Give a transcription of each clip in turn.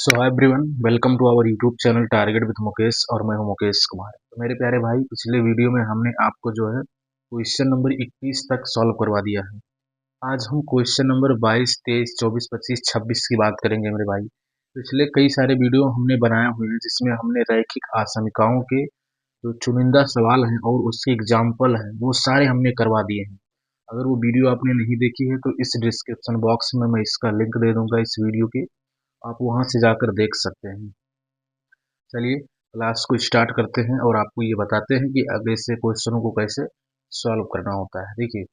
So hi everyone, welcome to our YouTube channel target with Mukesh और मैं हूं मुकेश कुमार। तो मेरे प्यारे भाई, पिछले वीडियो में हमने आपको जो है क्वेश्चन नंबर 21 तक सॉल्व करवा दिया है। आज हम क्वेश्चन नंबर 22, 23, 24, 25, 26 की बात करेंगे मेरे भाई। पिछले कई सारे वीडियो हमने बनाए हुए हैं जिसमें हमने रैखिक आसमिकाओं के जो चुनिंदा सवाल हैं और उसके एग्जाम्पल हैं वो सारे हमने करवा दिए हैं। अगर वो वीडियो आपने नहीं देखी है तो इस डिस्क्रिप्शन बॉक्स में मैं इसका लिंक दे दूंगा इस वीडियो के, आप वहां से जाकर देख सकते हैं। चलिए क्लास को स्टार्ट करते हैं और आपको ये बताते हैं कि आगे से क्वेश्चनों को कैसे सॉल्व करना होता है। देखिए,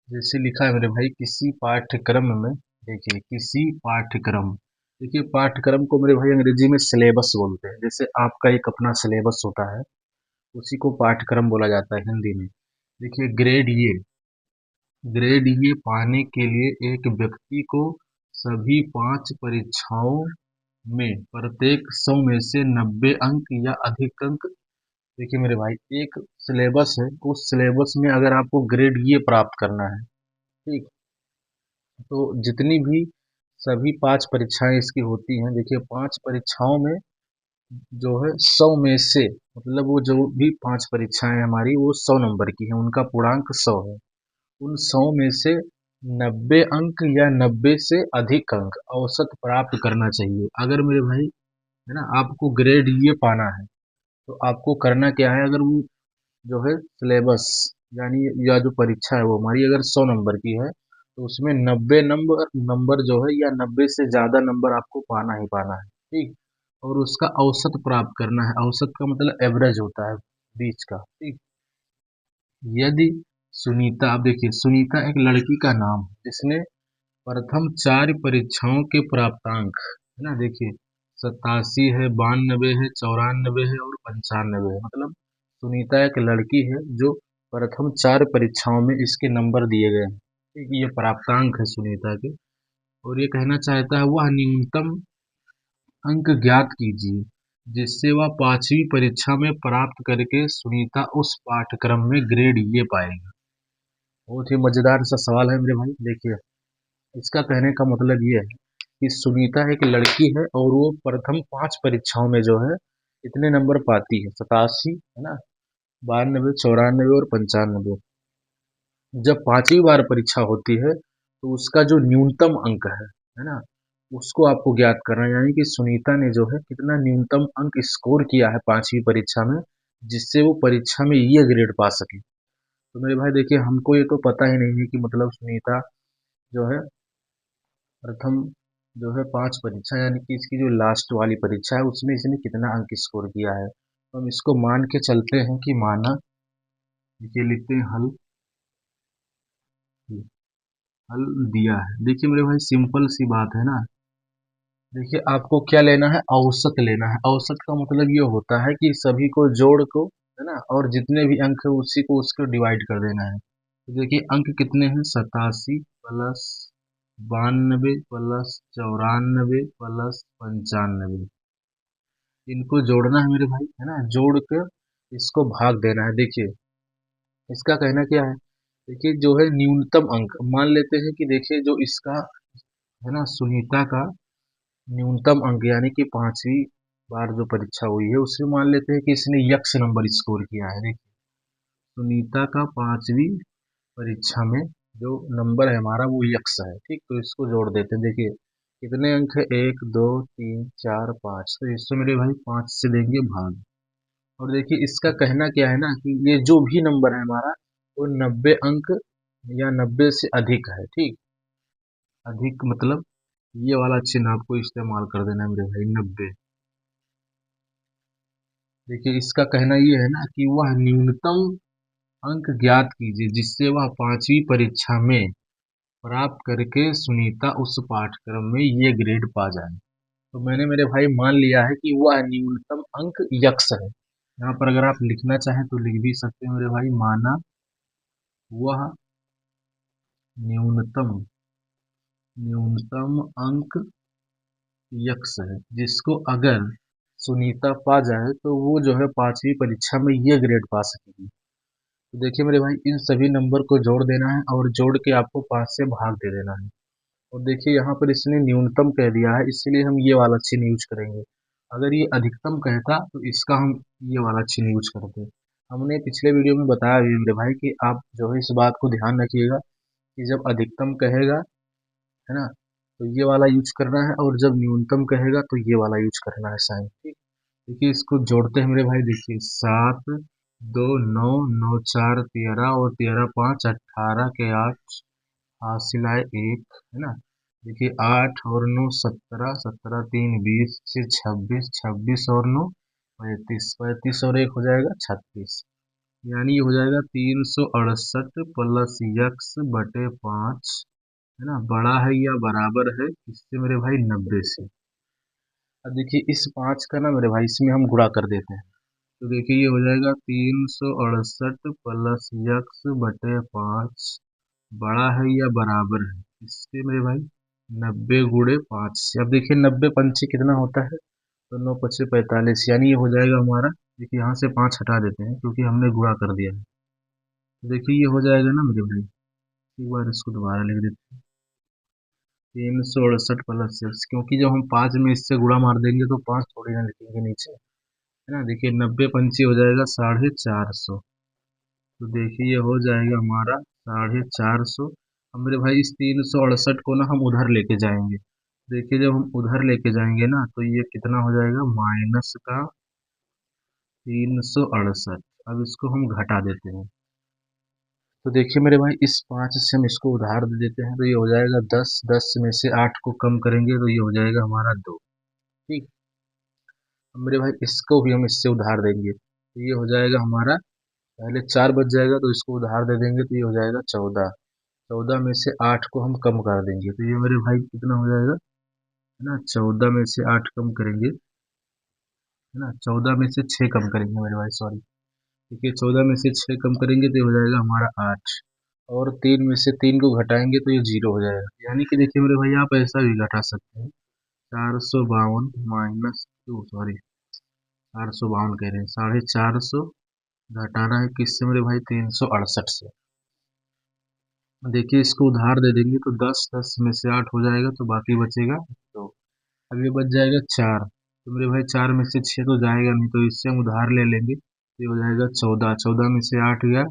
जैसे लिखा है मेरे भाई, किसी पाठ्यक्रम में, देखिए किसी पाठ्यक्रम, देखिए पाठ्यक्रम को मेरे भाई अंग्रेजी में सिलेबस बोलते हैं। जैसे आपका एक अपना सिलेबस होता है, उसी को पाठ्यक्रम बोला जाता है हिंदी में। देखिए ग्रेड ये पाने के लिए एक व्यक्ति को सभी 5 परीक्षाओं में प्रत्येक 100 में से 90 अंक या अधिक अंक। देखिए मेरे भाई, एक सिलेबस है, उस सिलेबस में अगर आपको ग्रेड ये प्राप्त करना है, ठीक, तो जितनी भी सभी 5 परीक्षाएं इसकी होती हैं, देखिए 5 परीक्षाओं में जो है 100 में से, मतलब वो जो भी 5 परीक्षाएं हमारी वो 100 नंबर की हैं, उनका पूर्णांक 100 है। उन 100 में से 90 अंक या 90 से अधिक अंक औसत प्राप्त करना चाहिए। अगर मेरे भाई, है ना, आपको ग्रेड ये पाना है तो आपको करना क्या है, अगर वो जो है सिलेबस यानी या जो परीक्षा है वो हमारी अगर 100 नंबर की है तो उसमें 90 नंबर नंबर जो है या 90 से ज़्यादा नंबर आपको पाना ही पाना है, ठीक। और उसका औसत प्राप्त करना है। औसत का मतलब एवरेज होता है, बीच का, ठीक। यदि सुनीता, आप देखिए सुनीता एक लड़की का नाम है जिसने प्रथम 4 परीक्षाओं के प्राप्तांक, है ना, देखिए 87 है, 92 है, 94 है और 95 है। मतलब सुनीता एक लड़की है जो प्रथम 4 परीक्षाओं में इसके नंबर दिए गए हैं, ठीक, ये प्राप्तांक है सुनीता के। और ये कहना चाहता है वह न्यूनतम अंक ज्ञात कीजिए जिससे वह 5वीं परीक्षा में प्राप्त करके सुनीता उस पाठ्यक्रम में ग्रेड ये पाएगी। बहुत ही मजेदार सा सवाल है मेरे भाई। देखिए, इसका कहने का मतलब ये है कि सुनीता एक लड़की है और वो प्रथम 5 परीक्षाओं में जो है इतने नंबर पाती है, 87, है ना, 92, 94 और 95। जब 5वीं बार परीक्षा होती है तो उसका जो न्यूनतम अंक है ना, उसको आपको ज्ञात करना है। यानी कि सुनीता ने जो है कितना न्यूनतम अंक स्कोर किया है 5वीं परीक्षा में, जिससे वो परीक्षा में ये ग्रेड पा सके। तो मेरे भाई देखिए, हमको ये तो पता ही नहीं है कि मतलब सुनीता जो है प्रथम जो है 5 परीक्षा यानी कि इसकी जो लास्ट वाली परीक्षा है उसमें इसने कितना अंक स्कोर किया है। तो हम इसको मान के चलते हैं कि माना, ये लिखते हैं हल, हल दिया है। देखिए मेरे भाई, सिंपल सी बात है ना। देखिए आपको क्या लेना है, औसत लेना है। औसत का मतलब ये होता है कि सभी को जोड़ को, है ना, और जितने भी अंक है उसी को उसको डिवाइड कर देना है। तो देखिए अंक कितने हैं, 87 प्लस 92 प्लस 94 प्लस 95, इनको जोड़ना है मेरे भाई, है ना, जोड़ कर इसको भाग देना है। देखिए इसका कहना क्या है, देखिए जो है न्यूनतम अंक मान लेते हैं कि देखिए जो इसका, है ना, सुनीता का न्यूनतम अंक यानी कि 5वीं बार जो परीक्षा हुई है उसमें मान लेते हैं कि इसने यक्स नंबर स्कोर किया है। देखिए सुनीता का 5वीं परीक्षा में जो नंबर है हमारा वो यक्स है, ठीक। तो इसको जोड़ देते हैं। देखिए कितने अंक है, 1 2 3 4 5, तो इससे मेरे भाई 5 से देंगे भाग। और देखिए इसका कहना क्या है ना कि ये जो भी नंबर है हमारा वो 90 अंक या 90 से अधिक है, ठीक। अधिक मतलब ये वाला चिन्ह आपको इस्तेमाल कर देना है मेरे भाई, 90। देखिए इसका कहना ये है ना कि वह न्यूनतम अंक ज्ञात कीजिए जिससे वह 5वीं परीक्षा में प्राप्त करके सुनीता उस पाठ्यक्रम में ये ग्रेड पा जाए। तो मैंने मेरे भाई मान लिया है कि वह न्यूनतम अंक यक्स है। यहाँ पर अगर आप लिखना चाहें तो लिख भी सकते हैं मेरे भाई, माना वह न्यूनतम न्यूनतम अंक यक्स है जिसको अगर सुनीता पा जाए तो वो जो है 5वीं परीक्षा में ये ग्रेड पा सकेगी। तो देखिए मेरे भाई, इन सभी नंबर को जोड़ देना है और जोड़ के आपको 5 से भाग दे देना है। और देखिए यहाँ पर इसने न्यूनतम कह दिया है, इसीलिए हम ये वाला चिन्ह यूज करेंगे। अगर ये अधिकतम कहता तो इसका हम ये वाला चिन्ह यूज करते। हमने पिछले वीडियो में बताया भी मेरे भाई कि आप जो है इस बात को ध्यान रखिएगा कि जब अधिकतम कहेगा, है ना, तो ये वाला यूज करना है, और जब न्यूनतम कहेगा तो ये वाला यूज करना है साइन। ठीक। देखिए इसको जोड़ते हैं मेरे भाई, देखिए 7, 2, 9, 9 4 13 और 13 5 18 के 8 हासिलाए 1, है ना। देखिए 8 और 9 17, 17 3 20 6 26, 26 और 9 35, 35 और 1 हो जाएगा 36। यानी ये हो जाएगा 368 प्लस यक्स बटे 5, है ना, बड़ा है या बराबर है इससे मेरे भाई 90 से। अब देखिए इस 5 का ना मेरे भाई इसमें हम गुणा कर देते हैं, तो देखिए ये हो जाएगा 368 प्लस यक्स बटे 5 बड़ा है या बराबर है इससे मेरे भाई 90 गुणे 5 से। अब देखिए 90 पंचे कितना होता है, तो 9 पचे 45, यानी ये हो जाएगा हमारा, देखिए यहाँ से 5 हटा देते हैं क्योंकि हमने गुणा कर दिया है। तो देखिए ये हो जाएगा ना मेरे भाई, एक बार इसको दोबारा लिख देते हैं, 368 प्लस यक्स, क्योंकि जब हम 5 में इससे गुणा मार देंगे तो 5 थोड़ी ना लिखेंगे नीचे, है ना। देखिए 90 पंचे हो जाएगा 450। तो देखिए ये हो जाएगा हमारा 450। अब मेरे भाई इस 368 को ना हम उधर लेके जाएंगे। देखिए जब हम उधर लेके जाएंगे ना तो ये कितना हो जाएगा, माइनस का 368। अब इसको हम घटा देते हैं, तो देखिए मेरे भाई इस 5 से हम इसको उधार दे देते हैं, तो ये हो जाएगा 10, 10 में से 8 को कम करेंगे तो ये हो जाएगा हमारा 2। ठीक। अब मेरे भाई इसको भी हम इससे उधार देंगे, तो ये हो जाएगा हमारा, पहले 4 बच जाएगा तो इसको उधार दे देंगे तो ये हो जाएगा 14। 14 में से 8 को हम कम कर देंगे तो ये मेरे भाई कितना हो जाएगा, है ना, 14 में से 8 कम करेंगे, है ना, 14 में से 6 कम करेंगे मेरे भाई, सॉरी। देखिए 14 में से 6 कम करेंगे तो ये हो जाएगा हमारा 8, और 3 में से 3 को घटाएंगे तो ये 0 हो जाएगा। यानी कि देखिए मेरे भाई आप ऐसा भी घटा सकते हैं, 452 माइनस 2, सॉरी 452 कह रहे हैं, 450 घटाना है किससे मेरे भाई, 368 से। देखिए इसको उधार दे देंगे तो 10, 10 में से 8 हो जाएगा तो बाकी बचेगा 2। अब ये बच जाएगा 4, तो मेरे भाई 4 में से 6 तो जाएगा नहीं, तो इससे हम उधार ले लेंगे तो ये हो जाएगा 14, 14 में से 8 गया,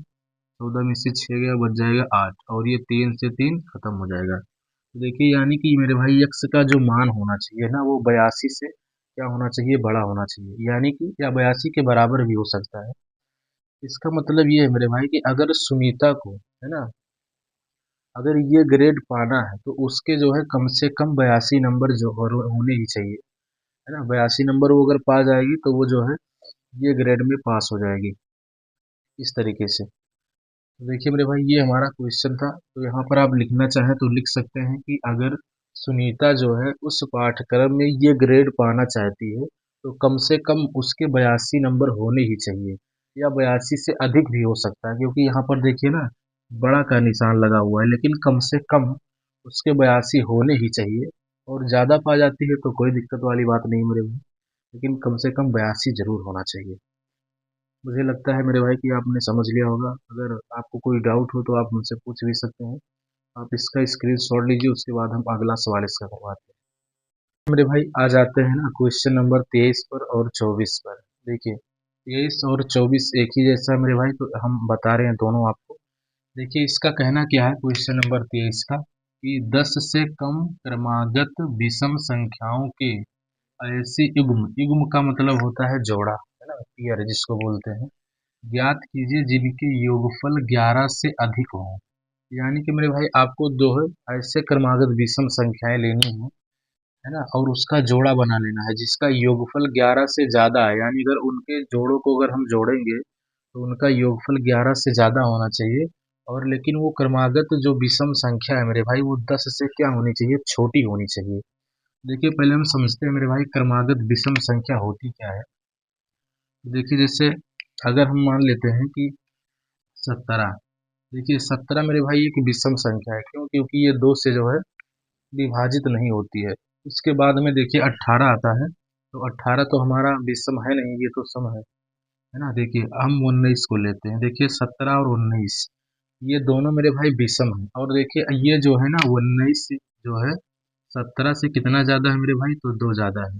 14 में से 6 गया, बच जाएगा 8, और ये 3 से 3 खत्म हो जाएगा। तो देखिए यानी कि मेरे भाई यक्स का जो मान होना चाहिए ना वो 82 से क्या होना चाहिए, बड़ा होना चाहिए, यानी कि या 82 के बराबर भी हो सकता है। इसका मतलब ये है मेरे भाई कि अगर सुनीता को, है ना, अगर ये ग्रेड पाना है तो उसके जो है कम से कम 82 नंबर जो होने ही चाहिए, है ना। 82 नंबर वो अगर पा जाएगी तो वो जो है ये ग्रेड में पास हो जाएगी, इस तरीके से। तो देखिए मेरे भाई ये हमारा क्वेश्चन था, तो यहाँ पर आप लिखना चाहें तो लिख सकते हैं कि अगर सुनीता जो है उस पाठ्यक्रम में ये ग्रेड पाना चाहती है तो कम से कम उसके 82 नंबर होने ही चाहिए, या 82 से अधिक भी हो सकता है, क्योंकि यहाँ पर देखिए ना बड़ा का निशान लगा हुआ है, लेकिन कम से कम उसके 82 होने ही चाहिए। और ज़्यादा पा जाती है तो कोई दिक्कत वाली बात नहीं मेरे भाई, लेकिन कम से कम 82 जरूर होना चाहिए। मुझे लगता है मेरे भाई कि आपने समझ लिया होगा। अगर आपको कोई डाउट हो तो आप मुझसे पूछ भी सकते हैं। आप इसका स्क्रीनशॉट लीजिए, उसके बाद हम अगला सवाल इसका करवाते हैं। मेरे भाई आ जाते हैं ना क्वेश्चन नंबर 23 पर और 24 पर। देखिए 23 और 24 एक ही जैसा है मेरे भाई, तो हम बता रहे हैं दोनों आपको। देखिए इसका कहना क्या है क्वेश्चन नंबर 23 का, कि 10 से कम क्रमागत विषम संख्याओं के ऐसी युग्म, युग्म का मतलब होता है जोड़ा, है ना, पेयर जिसको बोलते हैं, ज्ञात कीजिए जिनके योगफल 11 से अधिक हो। यानी कि मेरे भाई आपको दो है ऐसे क्रमागत विषम संख्याएं लेनी है ना, और उसका जोड़ा बना लेना है जिसका योगफल 11 से ज्यादा है, यानी अगर उनके जोड़ों को अगर हम जोड़ेंगे तो उनका योगफल 11 से ज्यादा होना चाहिए। और लेकिन वो क्रमागत जो विषम संख्या है मेरे भाई वो 10 से क्या होनी चाहिए, छोटी होनी चाहिए। देखिए पहले हम समझते हैं मेरे भाई क्रमागत विषम संख्या होती क्या है। देखिए जैसे अगर हम मान लेते हैं कि 17, देखिए 17 मेरे भाई एक विषम संख्या है, क्यों, क्योंकि ये दो से जो है विभाजित नहीं होती है। उसके बाद में देखिए 18 आता है, तो 18 तो हमारा विषम है नहीं, ये तो सम है ना। देखिए हम 19 को लेते हैं, देखिए 17 और 19 ये दोनों मेरे भाई विषम है, और देखिए ये जो है ना 19 जो है 17 से कितना ज़्यादा है मेरे भाई, तो 2 ज़्यादा है।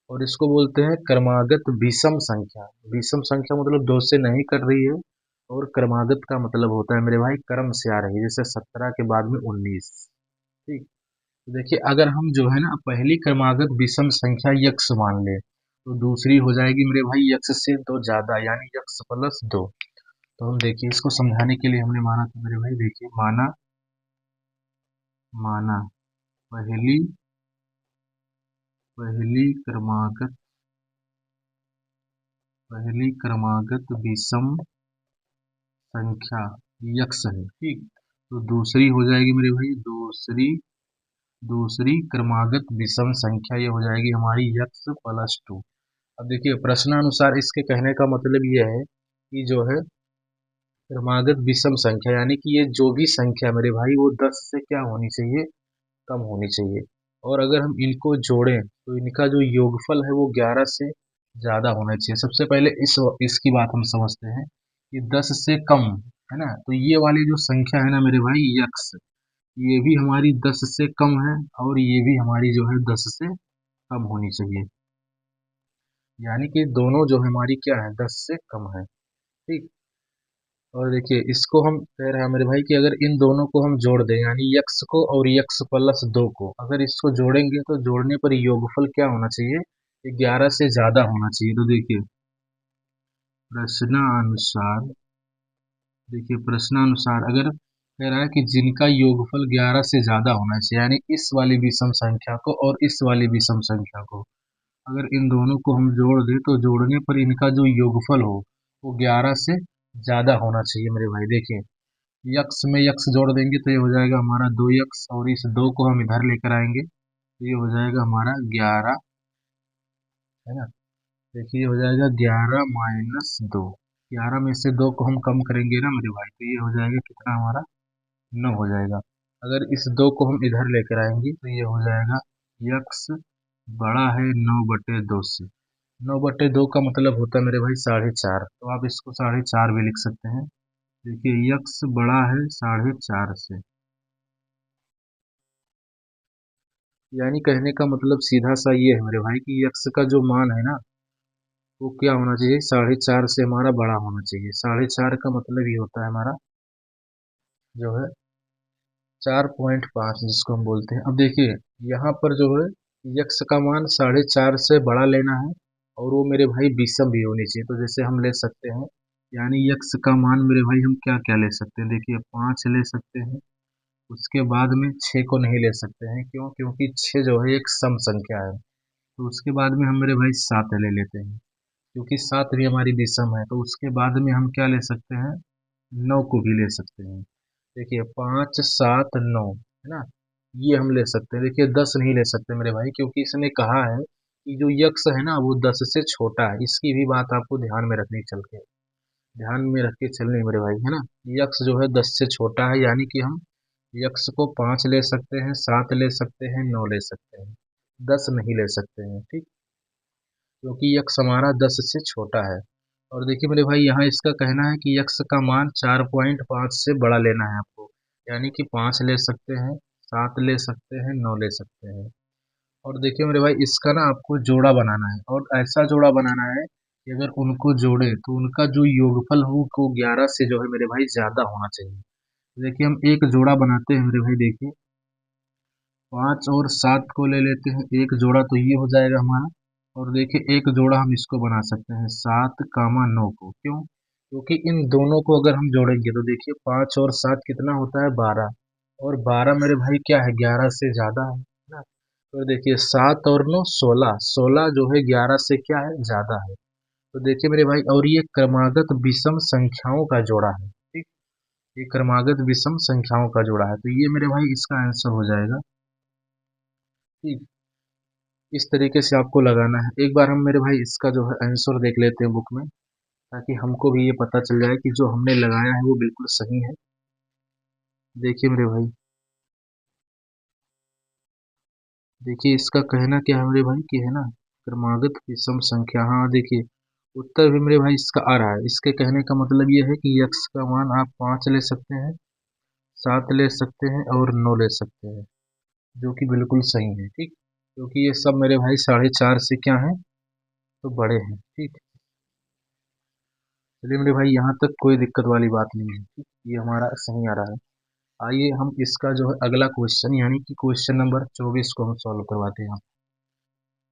और इसको बोलते हैं क्रमागत विषम संख्या। विषम संख्या मतलब 2 से नहीं कट रही है, और क्रमागत का मतलब होता है मेरे भाई क्रम से आ रही है, जैसे 17 के बाद में 19। ठीक। तो देखिए, अगर हम जो है ना पहली क्रमागत विषम संख्या यक्स मान ले, तो दूसरी हो जाएगी मेरे भाई यक्स से 2 ज़्यादा, यानी यक्स प्लस 2। तो हम देखिए इसको समझाने के लिए हमने माना था मेरे भाई, देखिए माना माना पहली पहली क्रमागत पहली क्रमागत विषम संख्या यक्स है। ठीक। तो दूसरी हो जाएगी मेरे भाई, दूसरी दूसरी क्रमागत विषम संख्या ये हो जाएगी हमारी यक्स प्लस 2। अब देखिए प्रश्नानुसार इसके कहने का मतलब ये है कि जो है क्रमागत विषम संख्या, यानी कि ये जो भी संख्या मेरे भाई वो 10 से क्या होनी चाहिए, कम होनी चाहिए। और अगर हम इनको जोड़ें तो इनका जो योगफल है वो 11 से ज़्यादा होना चाहिए। सबसे पहले इसकी बात हम समझते हैं कि 10 से कम है ना, तो ये वाली जो संख्या है ना मेरे भाई यक्स, ये भी हमारी 10 से कम है, और ये भी हमारी जो है 10 से कम होनी चाहिए। यानी कि दोनों जो हमारी क्या है, 10 से कम है। ठीक। और देखिए इसको हम कह रहे हैं मेरे भाई कि अगर इन दोनों को हम जोड़ दें, यानी यक्स को और यक्स प्लस 2 को अगर इसको जोड़ेंगे तो जोड़ने पर योगफल क्या होना चाहिए, 11 से ज़्यादा होना चाहिए। तो प्रश्नानुसार प्रश्नानुसार अगर कह रहा है कि जिनका योगफल 11 से ज़्यादा होना चाहिए, यानी इस वाली विषम संख्या को और इस वाली विषम संख्या को अगर इन दोनों को हम जोड़ दें तो जोड़ने पर इनका जो योगफल हो वो 11 से ज़्यादा होना चाहिए मेरे भाई। देखिए यक्स में यक्स जोड़ देंगे तो ये हो जाएगा हमारा 2 यक्स, और इस 2 को हम इधर लेकर आएंगे तो ये हो जाएगा हमारा 11, है ना। देखिए ये हो जाएगा 11 - 2। 11 में से 2 को हम कम करेंगे ना मेरे भाई, तो ये हो जाएगा कितना हमारा, 9 हो जाएगा। अगर इस 2 को हम इधर लेकर आएंगे तो ये हो जाएगा यक्स बड़ा है 9/2 से। 9/2 का मतलब होता है मेरे भाई 4.5, तो आप इसको 4.5 भी लिख सकते हैं। देखिए यक्स बड़ा है 4.5 से, यानी कहने का मतलब सीधा सा ये है मेरे भाई कि यक्स का जो मान है ना वो क्या होना चाहिए, 4.5 से हमारा बड़ा होना चाहिए। 4.5 का मतलब ये होता है हमारा जो है 4.5, जिसको हम बोलते हैं। अब देखिए यहाँ पर जो है यक्स का मान 4.5 से बड़ा लेना है, और वो मेरे भाई विषम भी होनी चाहिए। तो जैसे हम ले सकते हैं, यानी यक्स का मान मेरे भाई हम क्या क्या ले सकते हैं, देखिए 5 ले सकते हैं। उसके बाद में 6 को नहीं ले सकते हैं, क्यों, क्योंकि 6 जो है एक सम संख्या है। तो उसके बाद में हम मेरे भाई 7 ले लेते हैं, क्योंकि 7 भी हमारी विषम है। तो उसके बाद में हम क्या ले सकते हैं, 9 को भी ले सकते हैं। देखिए 5 7 9, है ना, ये हम ले सकते हैं। देखिए 10 नहीं ले सकते मेरे भाई, क्योंकि इसने कहा है कि जो यक्स है ना वो 10 से छोटा है। इसकी भी बात आपको ध्यान में रखनी चल के ध्यान में रख के चलनी मेरे भाई, है ना। यक्स जो है 10 से छोटा है, यानी कि हम यक्स को 5 ले सकते हैं, 7 ले सकते हैं, 9 ले सकते हैं, 10 नहीं ले सकते हैं। ठीक। क्योंकि यक्स हमारा 10 से छोटा है। और देखिए मेरे भाई यहाँ इसका कहना है कि यक्स का मान 4.5 से बड़ा लेना है आपको, यानी कि 5 ले सकते हैं, 7 ले सकते हैं, 9 ले सकते हैं। और देखिए मेरे भाई इसका ना आपको जोड़ा बनाना है, और ऐसा जोड़ा बनाना है कि अगर उनको जोड़े तो उनका जो योगफल हो वो 11 से जो है मेरे भाई ज़्यादा होना चाहिए। देखिए हम एक जोड़ा बनाते हैं मेरे भाई, देखिए 5 और 7 को ले लेते हैं, एक जोड़ा तो ये हो जाएगा हमारा। और देखिए एक जोड़ा हम इसको बना सकते हैं 7, 9 को, क्यों, क्योंकि इन दोनों को अगर हम जोड़ेंगे तो देखिए 5 और 7 कितना होता है, 12, और 12 मेरे भाई क्या है, 11 से ज़्यादा है ना। तो देखिए 7 और 9 16, 16 जो है 11 से क्या है, ज़्यादा है। तो देखिए मेरे भाई, और ये क्रमागत विषम संख्याओं का जोड़ा है। ठीक। ये क्रमागत विषम संख्याओं का जोड़ा है, तो ये मेरे भाई इसका आंसर हो जाएगा। ठीक। इस तरीके से आपको लगाना है। एक बार हम मेरे भाई इसका जो है आंसर देख लेते हैं बुक में, ताकि हमको भी ये पता चल जाए कि जो हमने लगाया है वो बिल्कुल सही है। देखिए मेरे भाई, देखिए इसका कहना क्या है मेरे भाई कि है ना क्रमागत विषम संख्या। हाँ देखिए उत्तर भी मेरे भाई इसका आ रहा है। इसके कहने का मतलब ये है कि यक्स का मान आप 5 ले सकते हैं, 7 ले सकते हैं, और 9 ले सकते हैं। जो कि बिल्कुल सही है। ठीक, क्योंकि ये सब मेरे भाई 4.5 से क्या है, तो बड़े हैं। ठीक, चलिए मेरे भाई यहाँ तक कोई दिक्कत वाली बात नहीं है। ठीक, ये हमारा सही आ रहा है। आइए हम इसका जो है अगला क्वेश्चन यानी कि क्वेश्चन नंबर 24 को हम सॉल्व करवाते हैं।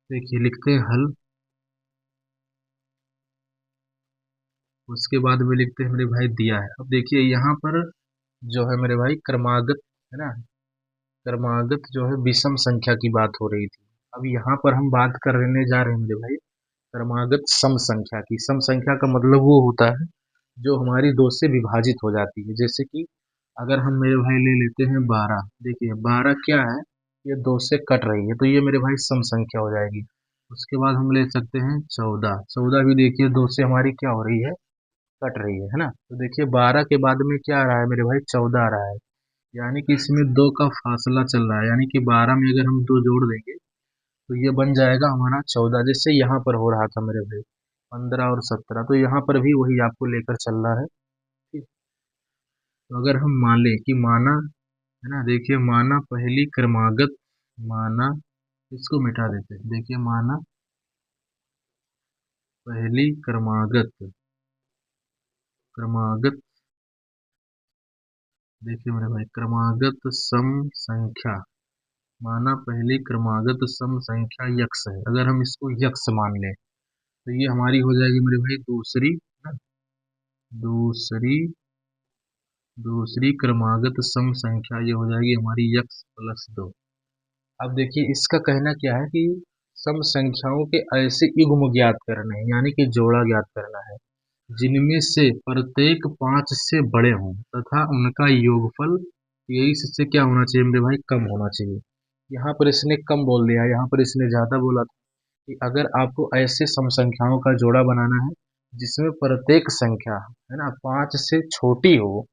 देखिए लिखते हैं हल, उसके बाद में लिखते हैं मेरे भाई दिया है। अब देखिए यहाँ पर जो है मेरे भाई क्रमागत है ना, क्रमागत जो है विषम संख्या की बात हो रही थी। अब यहाँ पर हम बात करने जा रहे हैं मेरे भाई क्रमागत सम संख्या की। सम संख्या का मतलब वो होता है जो हमारी दो से विभाजित हो जाती है। जैसे कि अगर हम मेरे भाई ले लेते हैं 12, देखिए 12 क्या है, ये दो से कट रही है, तो ये मेरे भाई सम संख्या हो जाएगी। उसके बाद हम ले सकते हैं 14, 14 भी देखिए दो से हमारी क्या हो रही है, कट रही है ना। तो देखिए 12 के बाद में क्या आ रहा है मेरे भाई, 14 आ रहा है, यानी कि इसमें दो का फासला चल रहा है, यानी कि 12 में अगर हम दो जोड़ देंगे तो ये बन जाएगा हमारा 14। जैसे यहाँ पर हो रहा था मेरे भाई 15 और 17, तो यहाँ पर भी वही आपको लेकर चल रहा है। ठीक, तो अगर हम मान लें कि माना है ना, देखिए माना पहली क्रमागत, माना, इसको मिटा देते हैं, देखिए माना पहली क्रमागत, क्रमागत, देखिए मेरे भाई क्रमागत सम संख्या, माना पहली क्रमागत सम संख्या यक्स है। अगर हम इसको यक्स मान लें तो ये हमारी हो जाएगी मेरे भाई दूसरी ना, दूसरी दूसरी क्रमागत सम संख्या, ये हो जाएगी हमारी यक्स प्लस दो। अब देखिए इसका कहना क्या है कि सम संख्याओं के ऐसे युग्म ज्ञात करने हैं, यानी कि जोड़ा ज्ञात करना है जिनमें से प्रत्येक 5 से बड़े हों तथा उनका योगफल 23 से क्या होना चाहिए मेरे भाई, कम होना चाहिए। यहाँ पर इसने कम बोल दिया, यहाँ पर इसने ज्यादा बोला था कि अगर आपको ऐसे सम संख्याओं का जोड़ा बनाना है जिसमें प्रत्येक संख्या है ना 5 से छोटी हो,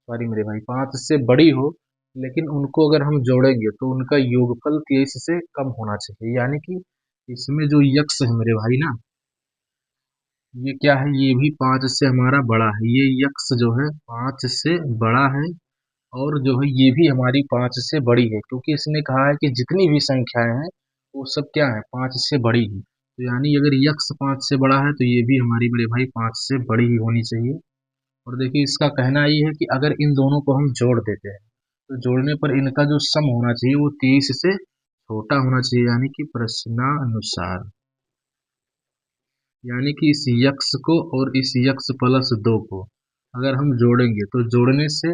सॉरी मेरे भाई 5 से बड़ी हो, लेकिन उनको अगर हम जोड़ेंगे तो उनका योगफल 23 से कम होना चाहिए। यानी कि इसमें जो यक्स है मेरे भाई ना, ये क्या है, ये भी 5 से हमारा बड़ा है, ये यक्स जो है 5 से बड़ा है, और जो है ये भी हमारी 5 से बड़ी है, क्योंकि इसने कहा है कि जितनी भी संख्याएं हैं वो सब क्या है, 5 से बड़ी है। तो यानी अगर यक्स 5 से बड़ा है तो ये भी हमारी मेरे भाई 5 से बड़ी ही होनी चाहिए। और देखिए इसका कहना ये है कि अगर इन दोनों को हम जोड़ देते हैं तो जोड़ने पर इनका जो सम होना चाहिए वो 23 से छोटा होना चाहिए, यानी कि प्रश्नानुसार, यानी कि इस यक्स को और इस यक्स प्लस दो को अगर हम जोड़ेंगे तो जोड़ने से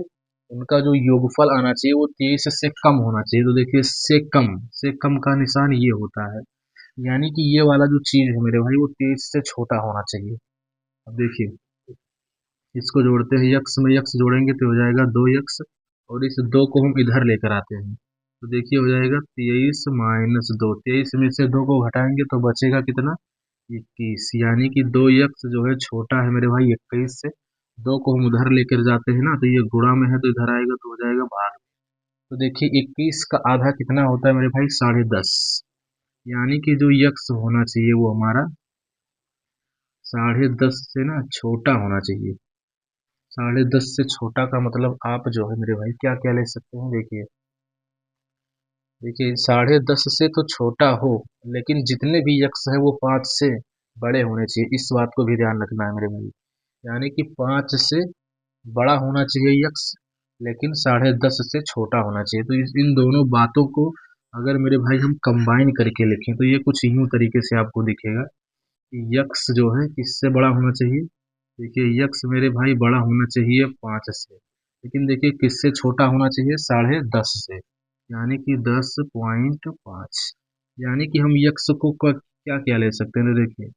उनका जो योगफल आना चाहिए वो 23 से कम होना चाहिए। तो देखिए से कम का निशान ये होता है, यानी कि ये वाला जो चीज है मेरे भाई वो 23 से छोटा होना चाहिए। अब देखिए इसको जोड़ते हैं, यक्स में यक्स जोड़ेंगे तो हो जाएगा 2 यक्स, और इस दो को हम इधर लेकर आते हैं तो देखिए हो जाएगा 23 - 2, 23 में से दो को घटाएंगे तो बचेगा कितना, 21, यानी कि 2 यक्स जो है छोटा है मेरे भाई 21 से। दो को हम उधर लेकर जाते हैं ना तो ये गुणा में है तो इधर आएगा तो हो जाएगा भाग। तो देखिए 21 का आधा कितना होता है मेरे भाई, 10.5, यानी कि जो यक्स होना चाहिए वो हमारा 10.5 से ना छोटा होना चाहिए। 10.5 से छोटा का मतलब आप जो है मेरे भाई क्या क्या ले सकते हैं, देखिए देखिए 10.5 से तो छोटा हो, लेकिन जितने भी यक्स हैं वो 5 से बड़े होने चाहिए, इस बात को भी ध्यान रखना है मेरे भाई। यानी कि 5 से बड़ा होना चाहिए यक्स, लेकिन 10.5 से छोटा होना चाहिए। तो इन दोनों बातों को अगर मेरे भाई हम कंबाइन करके लिखें तो ये कुछ यूं तरीके से आपको दिखेगा कि यक्स जो है किससे बड़ा होना चाहिए, देखिए यक्स मेरे भाई बड़ा होना चाहिए 5 से, लेकिन देखिए किससे छोटा होना चाहिए, 10.5 से, यानी कि 10.5। यानी कि हम यक्स को क्या क्या ले सकते हैं, तो देखिए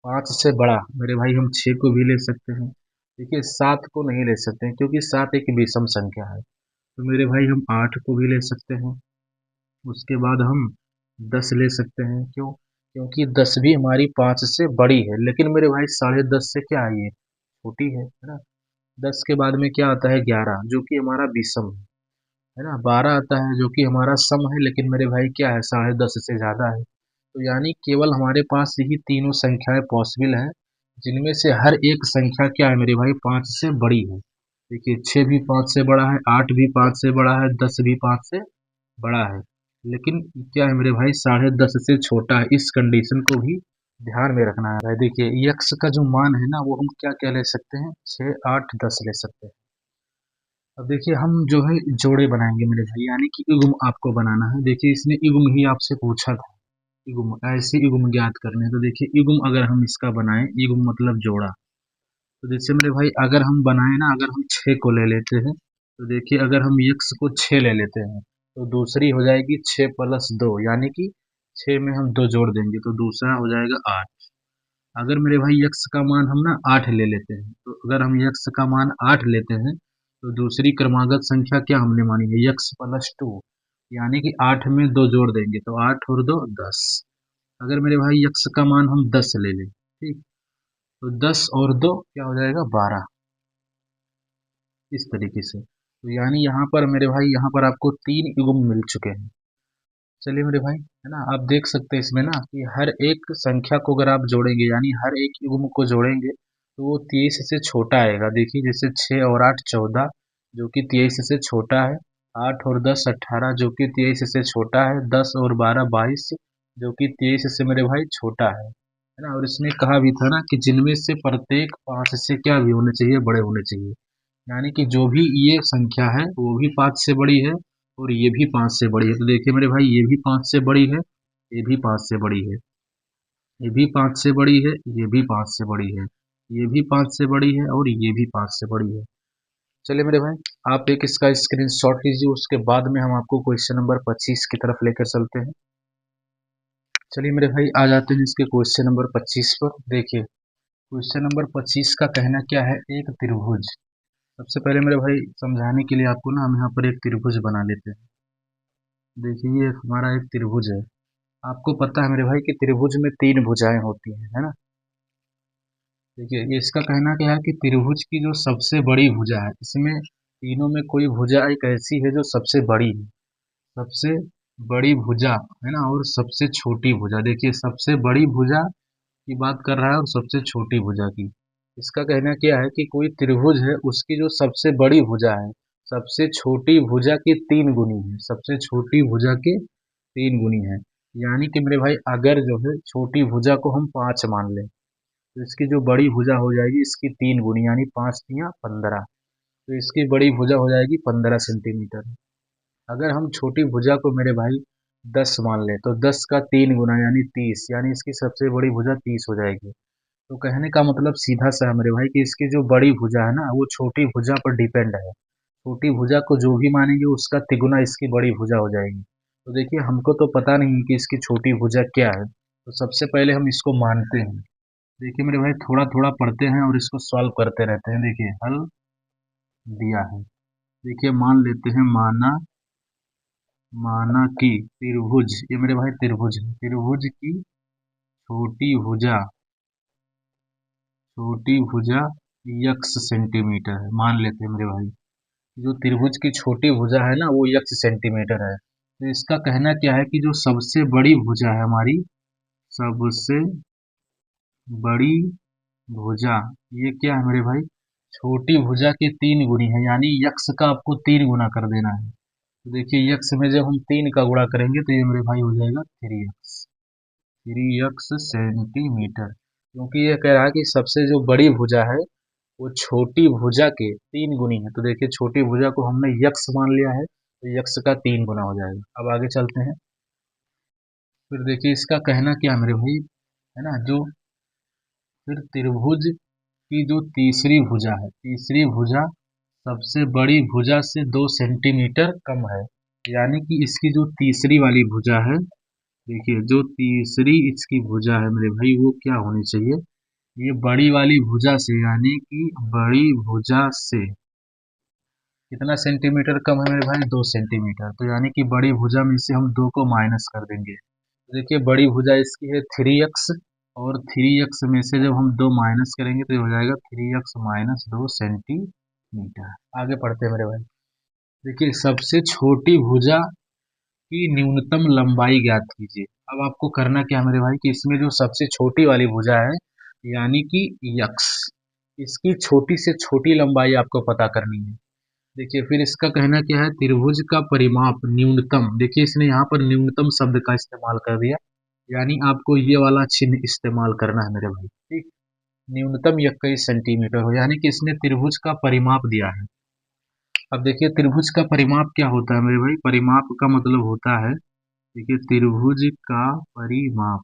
5 से बड़ा मेरे भाई हम 6 को भी ले सकते हैं। देखिए 7 को नहीं ले सकते हैं क्योंकि 7 एक विषम संख्या है, तो मेरे भाई हम 8 को भी ले सकते हैं। उसके बाद हम 10 ले सकते हैं, क्यों, क्योंकि 10 भी हमारी 5 से बड़ी है, लेकिन मेरे भाई 10.5 से क्या है, ये छोटी है ना। 10 के बाद में क्या आता है, 11, जो कि हमारा विषम है ना। 12 आता है जो कि हमारा सम है, लेकिन मेरे भाई क्या है, 10.5 से ज्यादा है। तो यानी केवल हमारे पास यही तीनों संख्याएं पॉसिबल हैं जिनमें से हर एक संख्या क्या है मेरे भाई, 5 से बड़ी है। देखिए 6 भी 5 से बड़ा है, 8 भी 5 से बड़ा है, 10 भी 5 से बड़ा है, लेकिन क्या है मेरे भाई 10.5 से छोटा है। इस कंडीशन को भी ध्यान में रखना है भाई। देखिए यक्स का जो मान है ना, वो हम क्या क्या ले सकते हैं, 6, 8, 10 ले सकते हैं। अब देखिए हम जो है जोड़े बनाएंगे मेरे भाई, यानी कि युग्म आपको बनाना है। देखिए इसने युग्म ही आपसे पूछा था, युग्म ऐसे युग्म ज्ञात करने हैं। तो देखिए युग्म अगर हम इसका बनाएं, युग्म मतलब जोड़ा। तो जैसे मेरे भाई अगर हम बनाए ना, अगर हम 6 को ले लेते हैं, तो देखिए अगर हम यक्स को 6 ले लेते हैं, तो दूसरी हो जाएगी 6 + 2, यानी कि 6 में हम 2 जोड़ देंगे तो दूसरा हो जाएगा 8। अगर मेरे भाई यक्स का मान हम ना 8 ले लेते हैं, तो अगर हम यक्स का मान 8 लेते हैं, तो दूसरी क्रमागत संख्या क्या हमने मानी है, x+2, यानी कि 8 में 2 जोड़ देंगे तो 8 और 2 10। अगर मेरे भाई यक्स का मान हम 10 ले लें, ठीक, तो 10 और 2 क्या हो जाएगा, 12। इस तरीके से तो यानी यहाँ पर मेरे भाई, यहाँ पर आपको 3 युग्म मिल चुके हैं। चलिए मेरे भाई, है ना, आप देख सकते हैं इसमें ना कि हर एक संख्या को अगर आप जोड़ेंगे, यानी हर एक युग्म को जोड़ेंगे, तो वो 23 से छोटा आएगा। देखिए जैसे 6 और 8 14, जो कि 23 से छोटा है। 8 और 10 18, जो कि 23 से छोटा है। 10 और 12 22, जो कि 23 से मेरे भाई छोटा है ना। और इसमें कहा भी था ना कि जिनमें से प्रत्येक 5 से क्या भी होने चाहिए, बड़े होने चाहिए। यानी कि जो भी ये संख्या है वो भी 5 से बड़ी है, और ये भी 5 से बड़ी है। तो देखिए मेरे भाई ये भी 5 से बड़ी है, ये भी 5 से बड़ी है, ये भी 5 से बड़ी है, ये भी 5 से बड़ी है, ये भी 5 से बड़ी है, और ये भी 5 से बड़ी है। चलिए मेरे भाई, आप एक इसका स्क्रीनशॉट लीजिए, उसके बाद में हम आपको क्वेश्चन नंबर 25 की तरफ लेकर चलते हैं। चलिए मेरे भाई आ जाते हैं इसके क्वेश्चन नंबर 25 पर। देखिए क्वेश्चन नंबर 25 का कहना क्या है, एक त्रिभुज। सबसे पहले मेरे भाई समझाने के लिए आपको ना हम यहाँ पर एक त्रिभुज बना लेते हैं। देखिए ये हमारा एक त्रिभुज है। आपको पता है मेरे भाई कि त्रिभुज में 3 भुजाएं होती हैं, है ना। देखिए ये इसका कहना क्या है कि त्रिभुज की जो सबसे बड़ी भुजा है, इसमें तीनों में कोई भुजा एक ऐसी है जो सबसे बड़ी है। सबसे बड़ी भुजा, है ना, और सबसे छोटी भुजा। देखिए सबसे बड़ी भुजा की बात कर रहा है और सबसे छोटी भुजा की। इसका कहना क्या है कि कोई त्रिभुज है, उसकी जो सबसे बड़ी भुजा है, सबसे छोटी भुजा की 3 गुनी है। सबसे छोटी भुजा के 3 गुनी है। यानी कि मेरे भाई अगर जो है छोटी भुजा को हम 5 मान लें, तो इसकी जो बड़ी भुजा हो जाएगी इसकी 3 गुनी, यानी 5 तियां 15। तो इसकी बड़ी भुजा हो जाएगी 15 सेंटीमीटर। अगर हम छोटी भुजा को मेरे भाई 10 मान लें, तो 10 का 3 गुना यानी 30, यानी इसकी सबसे बड़ी भुजा 30 हो जाएगी। तो कहने का मतलब सीधा सा है मेरे भाई कि इसकी जो बड़ी भुजा है ना, वो छोटी भुजा पर डिपेंड है। छोटी भुजा को जो भी मानेंगे उसका तिगुना इसकी बड़ी भुजा हो जाएगी। तो देखिए हमको तो पता नहीं है कि इसकी छोटी भुजा क्या है, तो सबसे पहले हम इसको मानते हैं। देखिए मेरे भाई थोड़ा थोड़ा पढ़ते हैं और इसको सॉल्व करते रहते हैं। देखिए हल दिया है। देखिए मान लेते हैं, माना माना कि त्रिभुज, ये मेरे भाई त्रिभुज है, त्रिभुज की छोटी भुजा, छोटी भुजा यक्स सेंटीमीटर है। मान लेते हैं मेरे भाई, जो त्रिभुज की छोटी भुजा है ना वो यक्स सेंटीमीटर है। तो इसका कहना क्या है कि जो सबसे बड़ी भुजा है हमारी, सबसे बड़ी भुजा, ये क्या है मेरे भाई, छोटी भुजा के 3 गुनी है। यानी यक्स का आपको 3 गुना कर देना है। तो देखिए यक्स में जब हम 3 का गुणा करेंगे तो ये मेरे भाई हो जाएगा 3x, 3x सेंटीमीटर। क्योंकि ये कह रहा है कि सबसे जो बड़ी भुजा है वो छोटी भुजा के 3 गुनी है। तो देखिए छोटी भुजा को हमने यक्स मान लिया है, तो यक्स का 3 गुना हो जाएगा। अब आगे चलते हैं। फिर देखिए इसका कहना क्या है मेरे भाई, है ना, जो फिर त्रिभुज की जो तीसरी भुजा है, तीसरी भुजा सबसे बड़ी भुजा से 2 सेंटीमीटर कम है। यानी कि इसकी जो तीसरी वाली भुजा है, देखिए जो तीसरी इसकी भुजा है मेरे भाई, वो क्या होनी चाहिए, ये बड़ी वाली भुजा से, यानी कि बड़ी भुजा से कितना सेंटीमीटर कम है मेरे भाई, 2 सेंटीमीटर। तो यानी कि बड़ी भुजा में से हम 2 को माइनस कर देंगे। तो देखिए बड़ी भुजा इसकी है 3x, और 3x में से जब हम 2 माइनस करेंगे तो ये हो जाएगा 3x माइनस 2 सेंटीमीटर। आगे पढ़ते हैं मेरे भाई। देखिए सबसे छोटी भुजा की न्यूनतम लंबाई ज्ञात कीजिए। अब आपको करना क्या है मेरे भाई कि इसमें जो सबसे छोटी वाली भुजा है, यानी कि यक्स, इसकी छोटी से छोटी लंबाई आपको पता करनी है। देखिए फिर इसका कहना क्या है, त्रिभुज का परिमाप न्यूनतम, देखिए इसने यहाँ पर न्यूनतम शब्द का इस्तेमाल कर दिया, यानी आपको ये वाला चिन्ह इस्तेमाल करना है मेरे भाई, ठीक। न्यूनतम 21 सेंटीमीटर हो, यानी कि इसने त्रिभुज का परिमाप दिया है। अब देखिए त्रिभुज का परिमाप क्या होता है मेरे भाई, परिमाप का मतलब होता है, देखिए त्रिभुज का परिमाप,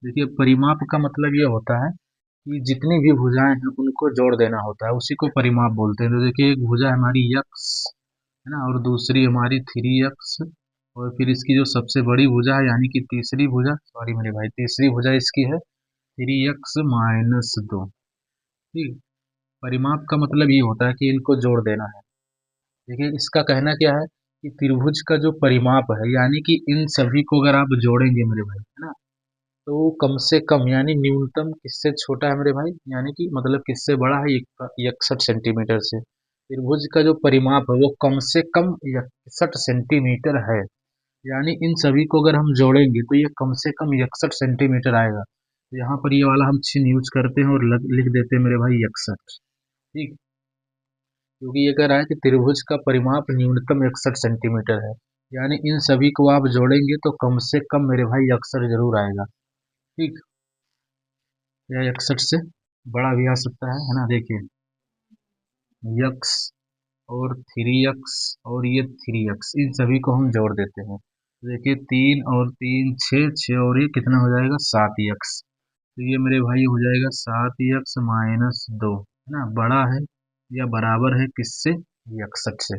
देखिए परिमाप का मतलब ये होता है कि जितनी भी भुजाएं हैं उनको जोड़ देना होता है, उसी को परिमाप बोलते हैं। तो देखिए एक भुजा हमारी यक्स है ना, और दूसरी हमारी 3x, और फिर इसकी जो सबसे बड़ी भुजा है यानी कि तीसरी भुजा, सॉरी मेरे भाई, तीसरी भुजा इसकी है 3x - 2, ठीक। परिमाप का मतलब ये होता है कि इनको जोड़ देना है। देखिए इसका कहना क्या है कि त्रिभुज का जो परिमाप है, यानी कि इन सभी को अगर आप जोड़ेंगे मेरे भाई, है ना, तो कम से कम यानी न्यूनतम किससे छोटा है मेरे भाई, यानी कि मतलब किससे बड़ा है, 61 सेंटीमीटर से। त्रिभुज का जो परिमाप है वो कम से कम 61 सेंटीमीटर है, यानी इन सभी को अगर हम जोड़ेंगे तो ये कम से कम 61 सेंटीमीटर आएगा। तो यहाँ पर ये वाला हम चिन्ह यूज करते हैं और लिख देते हैं मेरे भाई 61, ठीक। क्योंकि ये कह रहा है कि त्रिभुज का परिमाप न्यूनतम 61 सेंटीमीटर है, यानी इन सभी को आप जोड़ेंगे तो कम से कम मेरे भाई 61 जरूर आएगा, ठीक। या 61 से बड़ा भी आ सकता है ना। देखिए यक्स और 3x और ये 3x, इन सभी को हम जोड़ देते हैं। देखिए 3 और 3 6, 6 और ये कितना हो जाएगा 7x, तो ये मेरे भाई हो जाएगा 7x - 2, है ना, बड़ा है या बराबर है किससे, 61 से।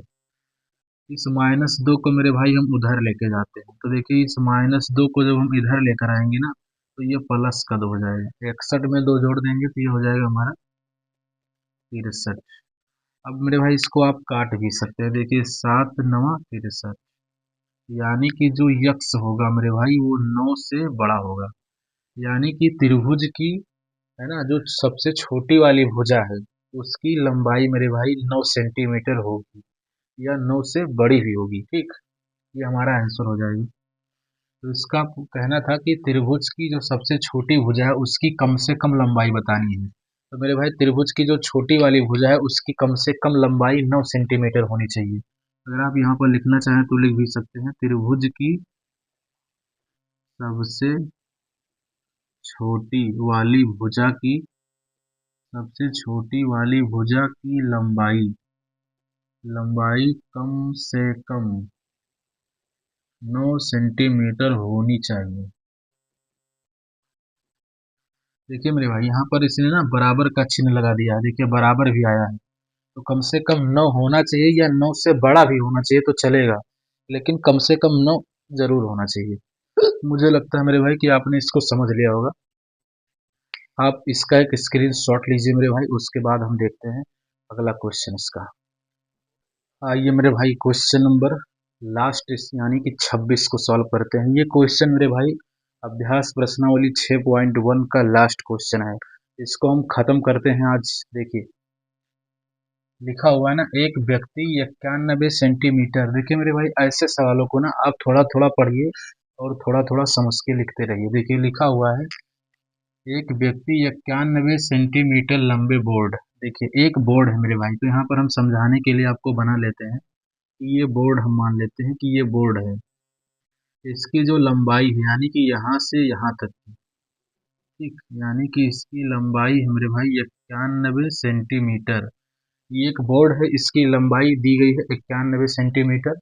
इस -2 को मेरे भाई हम उधर लेके जाते हैं, तो देखिए इस -2 को जब हम इधर लेकर आएंगे ना, तो ये प्लस का 2 हो जाएगा, 61 में 2 जोड़ देंगे तो ये हो जाएगा हमारा 63। अब मेरे भाई इसको आप काट भी सकते हैं, देखिए 7 - 9 63, यानी कि जो यक्स होगा मेरे भाई वो 9 से बड़ा होगा, यानी कि त्रिभुज की, है ना, जो सबसे छोटी वाली भुजा है उसकी लंबाई मेरे भाई 9 सेंटीमीटर होगी, या 9 से बड़ी भी होगी, ठीक। ये हमारा आंसर हो जाएगा। तो इसका कहना था कि त्रिभुज की जो सबसे छोटी भुजा है उसकी कम से कम लंबाई बतानी है। तो मेरे भाई त्रिभुज की जो छोटी वाली भुजा है उसकी कम से कम लंबाई 9 सेंटीमीटर होनी चाहिए। अगर आप यहाँ पर लिखना चाहें तो लिख भी सकते हैं, त्रिभुज की सबसे छोटी वाली भुजा की, सबसे छोटी वाली भुजा की लंबाई, लंबाई कम से कम 9 सेंटीमीटर होनी चाहिए। देखिए मेरे भाई यहाँ पर इसने ना बराबर का चिन्ह लगा दिया है, देखिए बराबर भी आया है, तो कम से कम 9 होना चाहिए, या 9 से बड़ा भी होना चाहिए तो चलेगा, लेकिन कम से कम 9 जरूर होना चाहिए। मुझे लगता है मेरे भाई कि आपने इसको समझ लिया होगा। आप इसका एक स्क्रीनशॉट लीजिए मेरे भाई, उसके बाद हम देखते हैं अगला क्वेश्चन इसका। आइए मेरे भाई क्वेश्चन नंबर लास्ट यानी कि 26 को सॉल्व करते हैं। ये क्वेश्चन मेरे भाई अभ्यास प्रश्नावली 6.1 का लास्ट क्वेश्चन है, इसको हम खत्म करते हैं आज। देखिए लिखा हुआ है ना, एक व्यक्ति 91 सेंटीमीटर, देखिए मेरे भाई ऐसे सवालों को ना आप थोड़ा थोड़ा पढ़िए और थोड़ा थोड़ा समझ के लिखते रहिए। देखिए लिखा हुआ है, एक व्यक्ति 91 सेंटीमीटर लंबे बोर्ड, देखिए एक बोर्ड है मेरे भाई, तो यहाँ पर हम समझाने के लिए आपको बना लेते हैं कि ये बोर्ड, हम मान लेते हैं कि ये बोर्ड है, इसकी जो लंबाई है यानी कि यहाँ से यहाँ तक की, ठीक, यानी कि इसकी लंबाई है मेरे भाई 91 सेंटीमीटर। ये एक बोर्ड है, इसकी लंबाई दी गई है 91 सेंटीमीटर।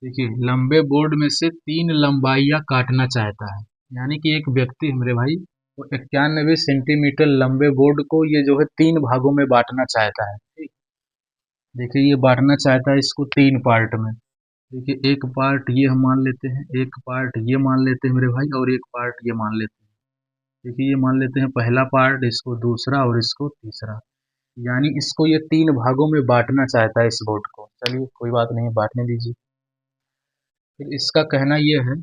देखिए लंबे बोर्ड में से 3 लंबाइयाँ काटना चाहता है, यानी कि एक व्यक्ति है मेरे भाई वो 91 सेंटीमीटर लंबे बोर्ड को ये जो है 3 भागों में बांटना चाहता है, ठीक। देखिए ये बांटना चाहता है इसको 3 पार्ट में। देखिए एक पार्ट ये हम मान लेते हैं, एक पार्ट ये मान लेते हैं मेरे भाई, और एक पार्ट ये मान लेते हैं। देखिए ये मान लेते हैं पहला पार्ट, इसको दूसरा और इसको तीसरा, यानी इसको ये 3 भागों में बांटना चाहता है इस बोर्ड को। चलिए कोई बात नहीं, बांटने दीजिए। फिर इसका कहना ये है,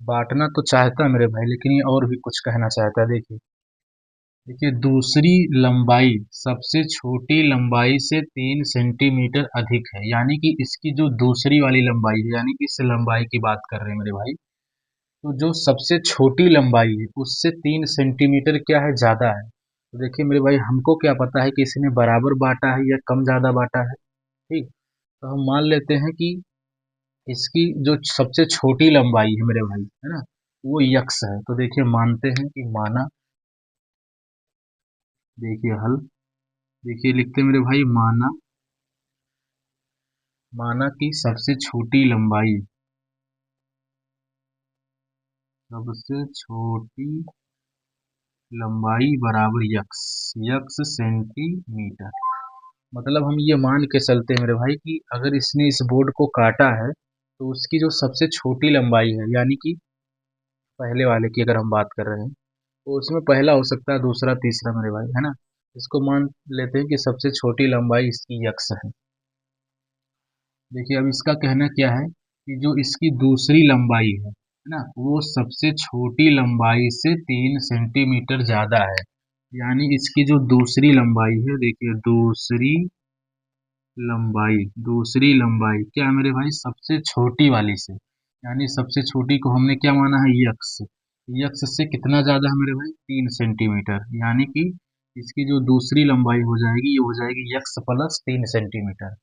बांटना तो चाहता है मेरे भाई लेकिन ये और भी कुछ कहना चाहता है। देखिए देखिए दूसरी लंबाई सबसे छोटी लंबाई से 3 सेंटीमीटर अधिक है, यानी कि इसकी जो दूसरी वाली लंबाई है, यानी कि इस लंबाई की बात कर रहे हैं मेरे भाई, तो जो सबसे छोटी लंबाई है उससे 3 सेंटीमीटर क्या है, ज्यादा है। तो देखिए मेरे भाई, हमको क्या पता है कि इसने बराबर बांटा है या कम ज़्यादा बांटा है। ठीक, तो हम मान लेते हैं कि इसकी जो सबसे छोटी लंबाई है मेरे भाई, है ना, वो यक्स है। तो देखिए मानते हैं कि माना, देखिए हल, देखिए लिखते हैं मेरे भाई, माना, माना कि सबसे छोटी लंबाई, सबसे छोटी लंबाई बराबर यक्स, यक्स सेंटीमीटर। मतलब हम ये मान के चलते हैं मेरे भाई कि अगर इसने इस बोर्ड को काटा है तो उसकी जो सबसे छोटी लंबाई है, यानी कि पहले वाले की अगर हम बात कर रहे हैं, तो उसमें पहला हो सकता है, दूसरा, तीसरा मेरे भाई, है ना। इसको मान लेते हैं कि सबसे छोटी लंबाई इसकी यक्स है। देखिए अब इसका कहना क्या है कि जो इसकी दूसरी लंबाई है ना, वो सबसे छोटी लंबाई से 3 सेंटीमीटर ज़्यादा है। यानी इसकी जो दूसरी लंबाई है, देखिए दूसरी लंबाई, दूसरी लंबाई क्या है मेरे भाई, सबसे छोटी वाली से, यानी सबसे छोटी को हमने क्या माना है, यक्स। यक्स से कितना ज़्यादा है मेरे भाई, 3 सेंटीमीटर। यानी कि इसकी जो दूसरी लंबाई हो जाएगी, ये हो जाएगी यक्स प्लस 3 सेंटीमीटर।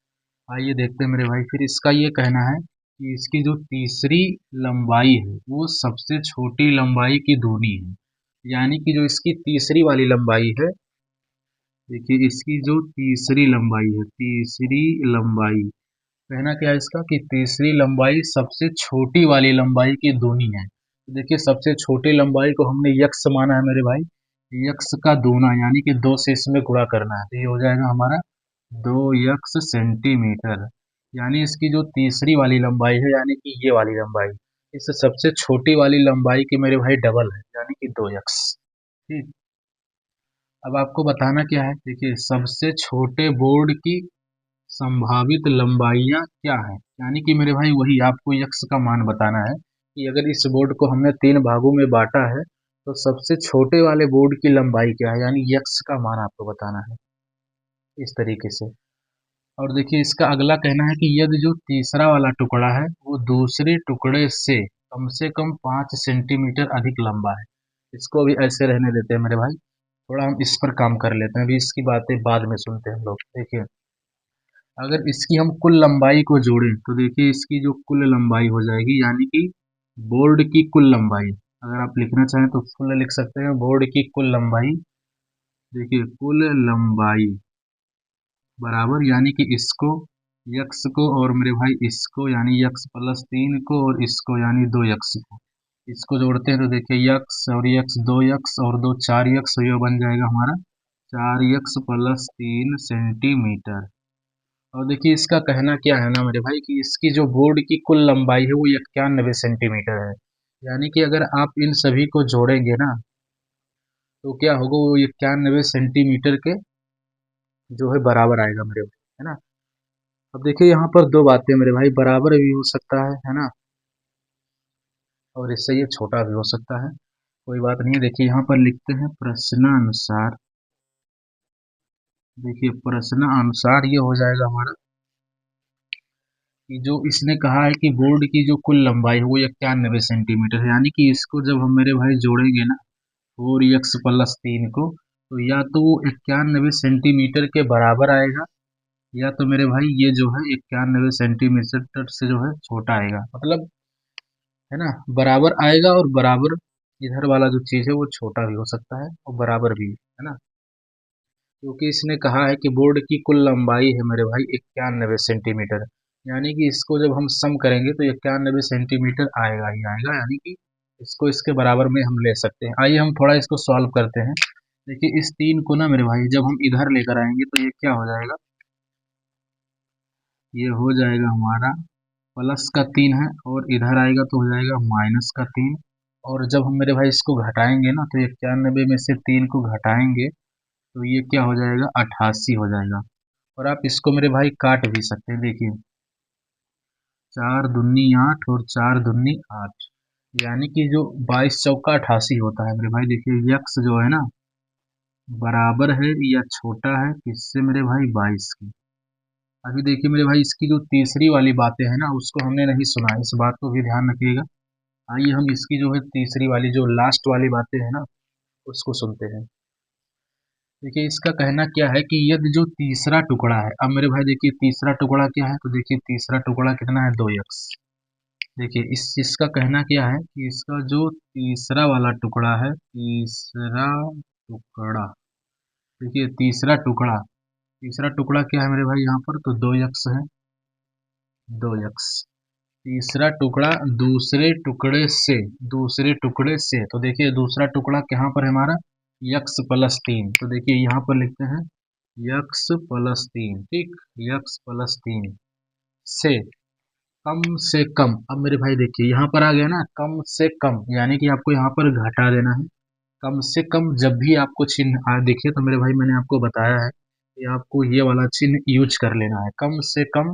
आइए देखते हैं मेरे भाई, फिर इसका ये कहना है कि इसकी जो तीसरी लंबाई है वो सबसे छोटी लंबाई की दूनी है। यानी कि जो इसकी तीसरी वाली लंबाई है, देखिए इसकी जो तीसरी लंबाई है, तीसरी लंबाई, कहना क्या है इसका कि तीसरी लंबाई सबसे छोटी वाली लंबाई की दूनी है। तो देखिए सबसे छोटी लंबाई को हमने यक्स माना है मेरे भाई, यक्स का दूना, यानी कि 2 से इसमें गुणा करना है, तो ये हो जाएगा हमारा 2 यक्स सेंटीमीटर। यानी इसकी जो तीसरी वाली लंबाई है, यानी कि ये वाली लंबाई, इस सबसे छोटी वाली लंबाई की मेरे भाई डबल है, यानी कि 2 यक्स। ठीक, अब आपको बताना क्या है, देखिए सबसे छोटे बोर्ड की संभावित लंबाइयाँ क्या हैं। यानी कि मेरे भाई वही आपको यक्स का मान बताना है कि अगर इस बोर्ड को हमने 3 भागों में बांटा है तो सबसे छोटे वाले बोर्ड की लंबाई क्या है, यानी यक्स का मान आपको बताना है इस तरीके से। और देखिए इसका अगला कहना है कि यदि जो तीसरा वाला टुकड़ा है वो दूसरे टुकड़े से कम 5 सेंटीमीटर अधिक लंबा है। इसको भी ऐसे रहने देते हैं मेरे भाई, थोड़ा हम इस पर काम कर लेते हैं, अभी इसकी बातें बाद में सुनते हैं हम लोग। देखिए अगर इसकी हम कुल लंबाई को जोड़ें तो देखिए इसकी जो कुल लंबाई हो जाएगी, यानी कि बोर्ड की कुल लंबाई, अगर आप लिखना चाहें तो फुल लिख सकते हैं, बोर्ड की कुल लंबाई, देखिए कुल लंबाई बराबर, यानी कि इसको, यक्स को, और मेरे भाई इसको, यानी यक्स प्लस 3 को, और इसको यानी 2 यक्स को, इसको जोड़ते हैं तो देखिए यक्स और यक्स, 2 यक्स और 2 4 यक्स, ये बन जाएगा हमारा 4 यक्स प्लस 3 सेंटीमीटर। और देखिए इसका कहना क्या है ना मेरे भाई कि इसकी जो बोर्ड की कुल लंबाई है वो 91 सेंटीमीटर है। यानी कि अगर आप इन सभी को जोड़ेंगे ना तो क्या होगा, वो 91 सेंटीमीटर के जो है बराबर आएगा मेरे भाई, है ना। अब देखिए यहाँ पर दो बातें मेरे भाई, बराबर भी हो सकता है ना, और इससे ये छोटा भी हो सकता है, कोई बात नहीं है। देखिए यहाँ पर लिखते हैं प्रश्नानुसार, देखिए प्रश्नानुसार ये हो जाएगा हमारा कि जो इसने कहा है कि बोर्ड की जो कुल लंबाई है वो 91 सेंटीमीटर है। यानी कि इसको जब हम मेरे भाई जोड़ेंगे ना 4 यक्स प्लस 3 को, तो या तो वो 91 सेंटीमीटर के बराबर आएगा, या तो मेरे भाई ये जो है 91 सेंटीमीटर से जो है छोटा आएगा, मतलब है ना, बराबर आएगा, और बराबर इधर वाला जो चीज़ है वो छोटा भी हो सकता है और बराबर भी, है ना। क्योंकि इसने कहा है कि बोर्ड की कुल लंबाई है मेरे भाई 91 सेंटीमीटर, यानी कि इसको जब हम सम करेंगे तो 91 सेंटीमीटर आएगा ही आएगा, यानी कि इसको इसके बराबर में हम ले सकते हैं। आइए हम थोड़ा इसको सॉल्व करते हैं। देखिए इस 3 को ना मेरे भाई जब हम इधर लेकर आएंगे तो ये क्या हो जाएगा, ये हो जाएगा हमारा +3 है, और इधर आएगा तो हो जाएगा -3। और जब हम मेरे भाई इसको घटाएंगे ना तो 91 में से 3 को घटाएंगे तो ये क्या हो जाएगा, 88 हो जाएगा। और आप इसको मेरे भाई काट भी सकते हैं, देखिए 4 दूनी 8 और 4 दूनी 8, यानी कि जो 22 चौका 88 होता है मेरे भाई। देखिए यक्स जो है ना बराबर है या छोटा है किससे मेरे भाई, 22 की। अभी देखिए मेरे भाई इसकी जो तीसरी वाली बातें हैं ना उसको हमने नहीं सुना, इस बात को भी ध्यान रखिएगा। आइए हम इसकी जो है तीसरी वाली जो लास्ट वाली बातें हैं ना उसको सुनते हैं। देखिए इसका कहना क्या है कि यदि जो तीसरा टुकड़ा है, अब मेरे भाई देखिए तीसरा टुकड़ा क्या है, तो देखिए तीसरा टुकड़ा कितना है, 2x। देखिए इस इसका कहना क्या है कि इसका जो तीसरा वाला टुकड़ा है, तीसरा टुकड़ा, देखिए तीसरा टुकड़ा क्या है मेरे भाई यहाँ पर, तो 2x है, 2x। तीसरा टुकड़ा दूसरे टुकड़े से, तो देखिए दूसरा टुकड़ा कहाँ पर है हमारा, x+3, तो देखिए यहाँ पर लिखते हैं x+3, ठीक, x+3 से कम से कम। अब मेरे भाई देखिए यहाँ पर आ गया ना कम से कम, यानी कि आपको यहाँ पर घटा देना है। कम से कम जब भी आपको चिन्ह दिखे तो मेरे भाई मैंने आपको बताया है कि आपको ये वाला चिन्ह यूज कर लेना है। कम से कम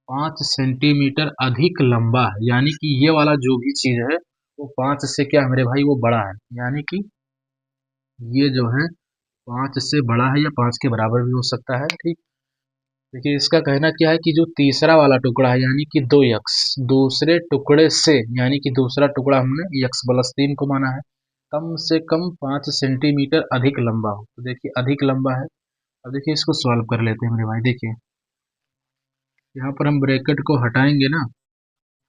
5 सेंटीमीटर अधिक लंबा है, यानी कि ये वाला जो भी चीज है वो 5 से क्या है मेरे भाई, वो बड़ा है, यानी कि ये जो है 5 से बड़ा है या 5 के बराबर भी हो सकता है, ठीक। देखिए इसका कहना क्या है कि जो तीसरा वाला टुकड़ा है यानी कि 2x, दूसरे टुकड़े से, यानी कि दूसरा टुकड़ा हमने x+3 को माना है, कम से कम 5 सेंटीमीटर अधिक लंबा हो, तो देखिए अधिक लंबा है। अब देखिए इसको सॉल्व कर लेते हैं मेरे भाई। देखिए यहाँ पर हम ब्रैकेट को हटाएंगे ना,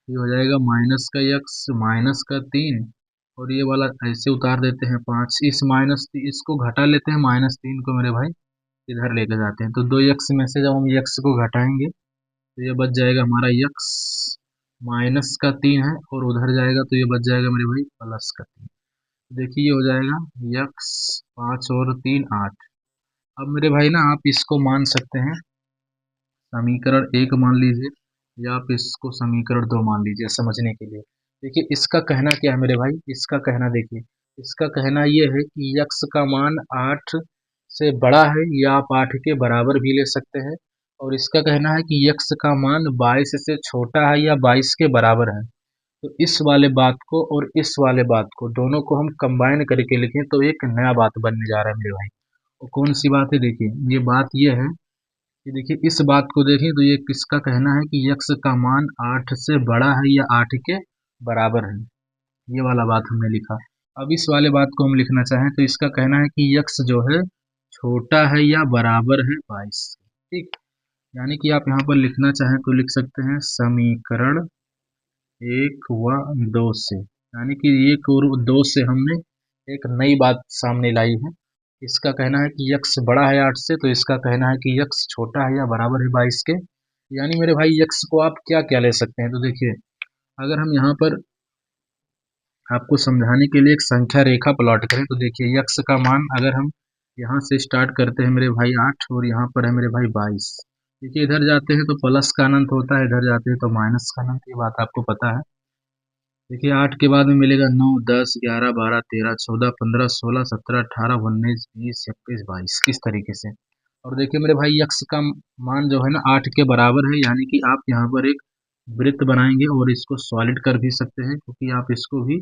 ये हो जाएगा -का x -3, और ये वाला ऐसे उतार देते हैं 5, इस इसको घटा लेते हैं, -3 को मेरे भाई इधर लेके जाते हैं, तो 2x में से जब हम x को घटाएंगे तो ये बच जाएगा हमारा x, -का 3 है, और उधर जाएगा तो ये बच जाएगा मेरे भाई +का 3। देखिए ये हो जाएगा x, 5 और 3 8। अब मेरे भाई ना आप इसको मान सकते हैं समीकरण 1 मान लीजिए, या आप इसको समीकरण 2 मान लीजिए समझने के लिए। देखिए इसका कहना क्या है मेरे भाई, इसका कहना देखिए, इसका कहना ये है कि x का मान 8 से बड़ा है या आप 8 के बराबर भी ले सकते हैं, और इसका कहना है कि x का मान 22 से छोटा है या 22 के बराबर है। तो इस वाले बात को और इस वाले बात को दोनों को हम कंबाइन करके लिखें तो एक नया बात बनने जा रहा है मेरे भाई। और कौन सी बात है, देखिए ये बात ये है कि देखिए इस बात को देखें तो ये किसका कहना है कि यक्स का मान 8 से बड़ा है या 8 के बराबर है, ये वाला बात हमने लिखा। अब इस वाले बात को हम लिखना चाहें तो इसका कहना है कि यक्स जो है छोटा है या बराबर है 22, ठीक। यानी कि आप यहाँ पर लिखना चाहें तो लिख सकते हैं समीकरण 1 व 2 से, यानी कि 1 और 2 से हमने एक नई बात सामने लाई है। इसका कहना है कि यक्स बड़ा है 8 से, तो इसका कहना है कि यक्स छोटा है या बराबर है 22 के। यानी मेरे भाई यक्स को आप क्या क्या ले सकते हैं, तो देखिए अगर हम यहाँ पर आपको समझाने के लिए एक संख्या रेखा प्लॉट करें तो देखिए यक्स का मान अगर हम यहाँ से स्टार्ट करते हैं मेरे भाई 8, और यहाँ पर है मेरे भाई 22। देखिए इधर जाते हैं तो प्लस का अनंत होता है, इधर जाते हैं तो माइनस का अनंत, ये बात आपको पता है। देखिए 8 के बाद में मिलेगा 9 10 11 12 13 14 15 16 17 18 19 20 21 22, इस तरीके से। और देखिए मेरे भाई यक्स का मान जो है ना 8 के बराबर है, यानी कि आप यहाँ पर एक वृत्त बनाएंगे और इसको सॉलिड कर भी सकते हैं, क्योंकि आप इसको भी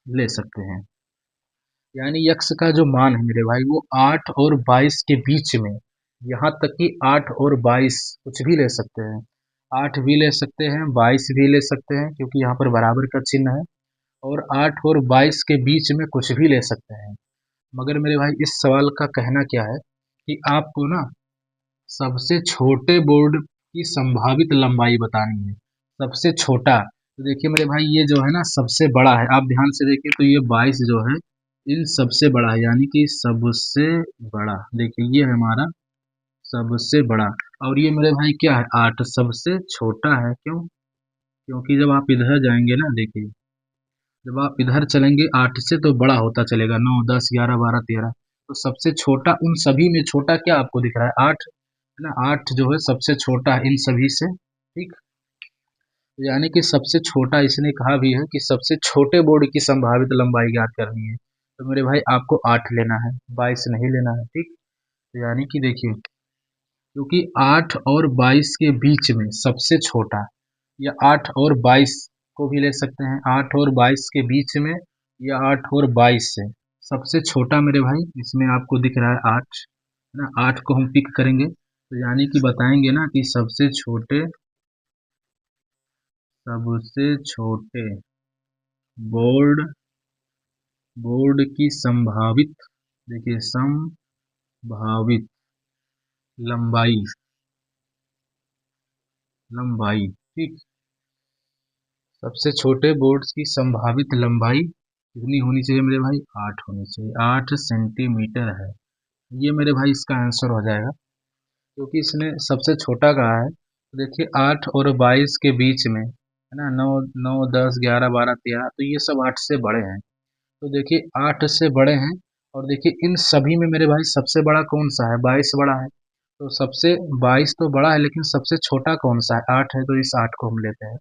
ले सकते हैं। यानी यक्स का जो मान है मेरे भाई वो 8 और 22 के बीच में, यहाँ तक कि 8 और 22 कुछ भी ले सकते हैं, 8 भी ले सकते हैं 22 भी ले सकते हैं, क्योंकि यहाँ पर बराबर का चिन्ह है, और 8 और 22 के बीच में कुछ भी ले सकते हैं। मगर मेरे भाई इस सवाल का कहना क्या है कि आपको ना सबसे छोटे बोर्ड की संभावित लंबाई बतानी है, सबसे छोटा। तो देखिए मेरे भाई ये जो है ना सबसे बड़ा है, आप ध्यान से देखिए तो ये 22 जो है इन सबसे बड़ा है, यानी कि सबसे बड़ा। देखिए ये है हमारा सबसे बड़ा, और ये मेरे भाई क्या है 8 सबसे छोटा है। क्यों? क्योंकि जब आप इधर जाएंगे ना, देखिए जब आप इधर चलेंगे 8 से तो बड़ा होता चलेगा, 9 10 11 12 13, तो सबसे छोटा उन सभी में छोटा क्या आपको दिख रहा है, 8 है ना, 8 जो है सबसे छोटा है इन सभी से, ठीक। तो यानी कि सबसे छोटा, इसने कहा भी है कि सबसे छोटे बोर्ड की संभावित लंबाई ज्ञात करनी है, तो मेरे भाई आपको 8 लेना है, 22 नहीं लेना है, ठीक। तो यानी कि देखिए क्योंकि 8 और 22 के बीच में सबसे छोटा, या 8 और 22 को भी ले सकते हैं, 8 और 22 के बीच में या 8 और 22 से सबसे छोटा मेरे भाई इसमें आपको दिख रहा है 8, है ना, 8 को हम पिक करेंगे, तो यानी कि बताएंगे ना कि सबसे छोटे बोर्ड बोर्ड की संभावित, देखिए भावित लंबाई, लंबाई, ठीक। सबसे छोटे बोर्ड की संभावित लंबाई कितनी होनी चाहिए मेरे भाई? 8 होनी चाहिए। 8 सेंटीमीटर है। ये मेरे भाई इसका आंसर हो जाएगा, क्योंकि इसने सबसे छोटा कहा है। तो देखिए 8 और 22 के बीच में है ना, 9, 9, 10, 11, 12, 13, तो ये सब 8 से बड़े हैं। तो देखिए 8 से बड़े हैं, और देखिए इन सभी में मेरे भाई सबसे बड़ा कौन सा है? 22 बड़ा है। तो सबसे 22 तो बड़ा है, लेकिन सबसे छोटा कौन सा है? 8 है, तो इस 8 को हम लेते हैं।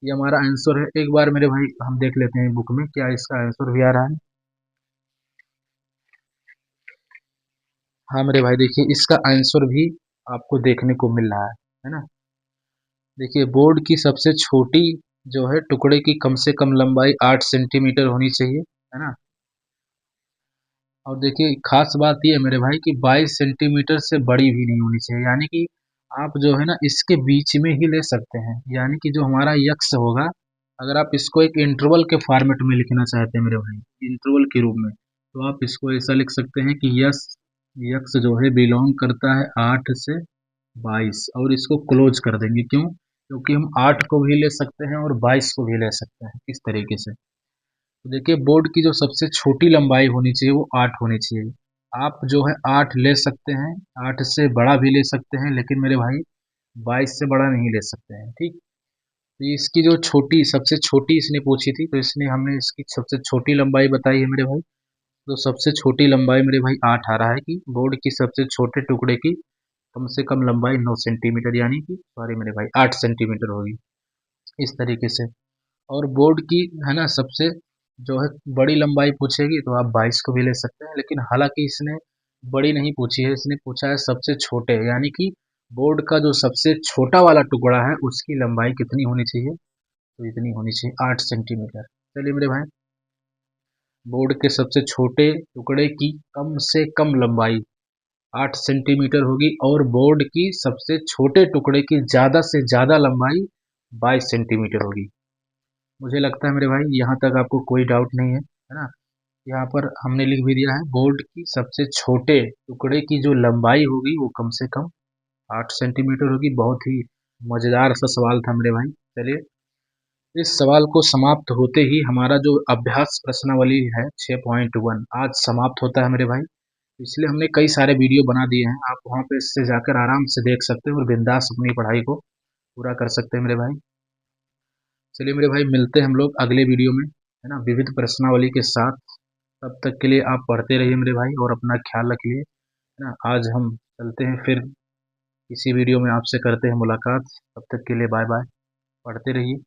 ये हमारा आंसर है। एक बार मेरे भाई हम देख लेते हैं बुक में क्या इसका आंसर भी आ रहा है। हाँ मेरे भाई देखिए इसका आंसर भी आपको देखने को मिल रहा है ना। देखिए बोर्ड की सबसे छोटी जो है टुकड़े की कम से कम लंबाई 8 सेंटीमीटर होनी चाहिए, है ना। और देखिए खास बात ये है मेरे भाई कि 22 सेंटीमीटर से बड़ी भी नहीं होनी चाहिए, यानी कि आप जो है ना इसके बीच में ही ले सकते हैं। यानी कि जो हमारा यक्स होगा, अगर आप इसको एक इंटरवल के फॉर्मेट में लिखना चाहते हैं मेरे भाई, इंटरवल के रूप में, तो आप इसको ऐसा लिख सकते हैं कि यस यक्स जो है बिलोंग करता है 8 से 22, और इसको क्लोज कर देंगे। क्यों? क्योंकि हम 8 को भी ले सकते हैं और 22 को भी ले सकते हैं इस तरीके से। तो देखिए बोर्ड की जो सबसे छोटी लंबाई होनी चाहिए वो 8 होनी चाहिए। आप जो है 8 ले सकते हैं, 8 से बड़ा भी ले सकते हैं, लेकिन मेरे भाई 22 से बड़ा नहीं ले सकते हैं, ठीक। तो ये इसकी जो छोटी सबसे छोटी इसने पूछी थी, तो इसने हमने इसकी सबसे छोटी लंबाई बताई है मेरे भाई। तो सबसे छोटी लंबाई मेरे भाई 8 आ रहा है कि बोर्ड की सबसे छोटे टुकड़े की कम से कम लंबाई 9 सेंटीमीटर, यानी कि सॉरी मेरे भाई 8 सेंटीमीटर होगी इस तरीके से। और बोर्ड की है ना सबसे जो है बड़ी लंबाई पूछेगी तो आप 22 को भी ले सकते हैं, लेकिन हालांकि इसने बड़ी नहीं पूछी है, इसने पूछा है सबसे छोटे, यानी कि बोर्ड का जो सबसे छोटा वाला टुकड़ा है उसकी लंबाई कितनी होनी चाहिए? तो इतनी होनी चाहिए, 8 सेंटीमीटर। चलिए मेरे भाई, बोर्ड के सबसे छोटे टुकड़े की कम से कम लंबाई 8 सेंटीमीटर होगी, और बोर्ड की सबसे छोटे टुकड़े की ज़्यादा से ज़्यादा लंबाई 22 सेंटीमीटर होगी। मुझे लगता है मेरे भाई यहाँ तक आपको कोई डाउट नहीं है ना। यहाँ पर हमने लिख भी दिया है बोर्ड की सबसे छोटे टुकड़े की जो लंबाई होगी वो कम से कम 8 सेंटीमीटर होगी। बहुत ही मज़ेदार सा सवाल था मेरे भाई। चलिए, इस सवाल को समाप्त होते ही हमारा जो अभ्यास प्रश्नावली है 6.1 आज समाप्त होता है मेरे भाई। इसलिए हमने कई सारे वीडियो बना दिए हैं, आप वहाँ पे इससे जाकर आराम से देख सकते हैं और बिंदास अपनी पढ़ाई को पूरा कर सकते हैं मेरे भाई। चलिए मेरे भाई, मिलते हैं हम लोग अगले वीडियो में, है ना, विविध प्रश्नावली के साथ। तब तक के लिए आप पढ़ते रहिए मेरे भाई और अपना ख्याल रखिए, है ना। आज हम चलते हैं, फिर इसी वीडियो में आपसे करते हैं मुलाकात। तब तक के लिए बाय बाय, पढ़ते रहिए।